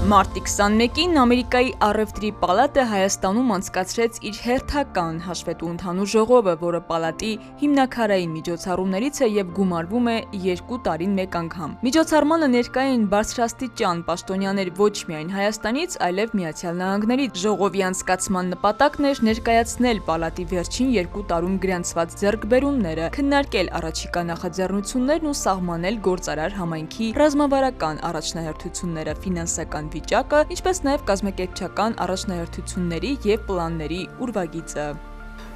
Մարտի 21-ին Ամերիկայի առևտրի պալատը Հայաստանում անցկացրեց իր հերթական հաշվետու ընդհանուր ժողովը, որը պալատի հիմնաքարային միջոցառումներից է և գումարվում է 2 տարին մեկ անգամ։ Միջոցառմանը ներկա էին բարձրաստիճան պաշտոնյաներ ոչ միայն Հայաստանից, այլև Միացյալ Նահանգներից։ Ժողովի անցկացման նպատակն էր ներկայացնել պալատի վերջին 2 տարում գրանցված ձեռքբերումները, քննարկել առաջիկա նախաձեռնություններն ու սահմանել գործարար համայնքի ռազմավարական առաջնահերթությունները, ֆինանսական վիճակը, ինչպես նաև կազմակերպչական առաջնահերթությունների և պլանների ուրվագիծը։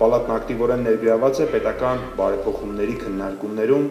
Պալատն ակտիվորեն ներգրաված է պետական բարեփոխումների քննարկումներում,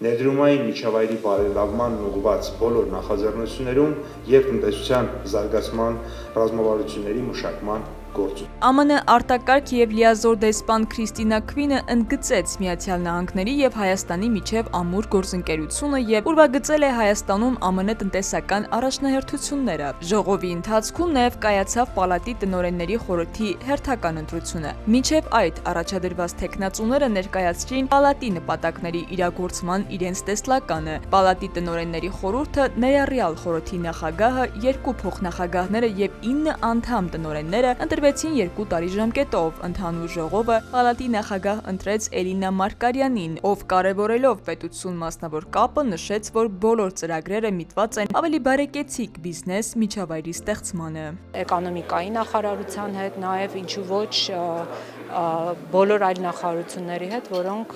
ներդրումային միջավայրի բարելավմանն ուղղված բոլոր նախաձեռնություններում և տնտեսության զարգացման ռազմավարությունների մշակման գործում։ ԱՄՆ արտակարգ և լիազոր դեսպան Քրիստինա Քվինը ընդգծեց Միացյալ Նահանգների և Հայաստանի միջև ամուր գործընկերությունը և ուրվագծել է Հայաստանում ԱՄՆ տնտեսական առաջնահերթությունները։ Ժողովի ընթացքում նաև կայացավ պալատի տնօրենների խորհրդի հերթական ընտրությունը։ Մինչև այդ առաջադրված թեկնածուները ներկայացրին պալատի նպատակների իրագործման իրենց տեսլականը։ Պալատի տնօրենների խորհուրդը, ներառյալ խորհրդի նախագահը, 2 փոխնախագահները և 9 անդամ տնօրենները ընտրվեցին 2 տարի ժամկետով։ Ընդհանուր ժողովը պալատի նախագահ ընտրեց Էլինա Մարկարյանին, ով կարևորելով պետություն-մասնավոր կապը նշեց, որ բոլոր ծրագրերը միտված են ավելի բարեկեցիկ բիզնես միջավայրի ստեղծմանը։ Էկոնոմիկայի նախարարության հետ, նաև ինչու ոչ բոլոր այլ նախարարությունների հետ, որոնք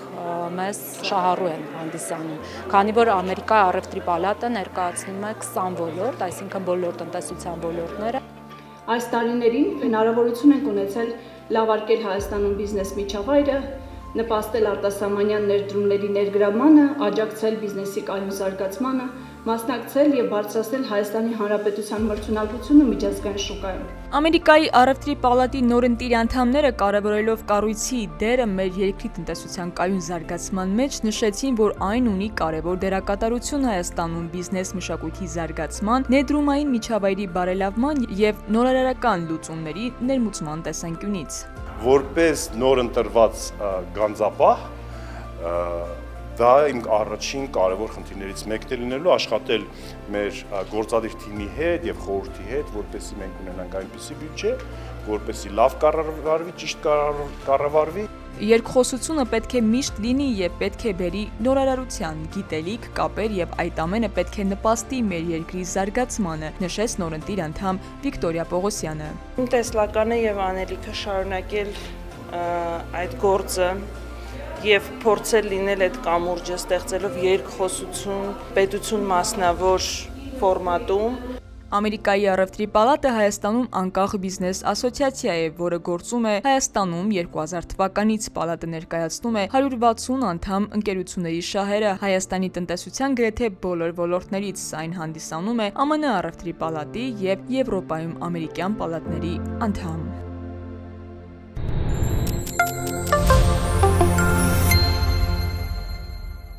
մեզ շահառու են հանդիսանում։ Քանի որ Ամերիկայի առևտրի պալատը ներկայացնում է 20 ոլորտ, այսինքն բոլոր տնտեսության ոլորտները։ Այս տարիներին հնարավորություն ենք ունեցել լավարկել Հայաստանում բիզնես միջավայրը, նպաստել արտասահմանյան ներդրումների ներգրավմանը, աջակցել բիզնեսի կայուն զարգացմանը, մասնակցել և բարձրացնել Հայաստանի Հանրապետության մրցունակությունը միջազգային շուկայում։ Ամերիկայի առևտրի պալատի նորընտիր անդամները, կարևորելով կառույցի դերը մեր երկրի տնտեսության կայուն զարգացման մեջ, նշեցին, որ այն ունի կարևոր դերակատարություն Հայաստանում բիզնես մշակույթի զարգացման, ներդրումային միջավայրի բարելավման և նորարարական լուծումների ներմուծման տեսանկյունից։ Որպես նոր ընտրված գանձապահ, դա իմ առաջին կարևոր խնդիրներից մեկն է լինելու աշխատել մեր գործադիր թիմի հետ և խորհրդի հետ, որպեսզի մենք ունենանք այնպիսի բյուջե, որպեսզի լավ կառավարվի, ճիշտ կառավարվի։ Երկխոսությունը պետք է միշտ լինի և պետք է բերի նորարարության, գիտելիք, կապեր և այդ ամենը պետք է նպաստի մեր երկրի զարգացմանը, նշեց նորընտիր անդամ Վիկտորիա Պողոսյանը։ Իմ տեսլականը և անելիքը շարունակել այդ գործը և փորձել լինել այդ կամուրջը, ստեղծելով երկխոսություն պետություն մասնավոր ֆորմատում։ Ամերիկայի առևտրի պալատը Հայաստանում անկախ բիզնես ասոցիացիա է, որը գործում է Հայաստանում 2000 թվականից։ Պալատը ներկայացնում է 160 անդամ ընկերությունների շահերը Հայաստանի տնտեսության գրեթե բոլոր ոլորտներից։ Այն հանդիսանում է ԱՄՆ առևտրի պալատի և Եվրոպայում ամերիկյան պալատների անդամ։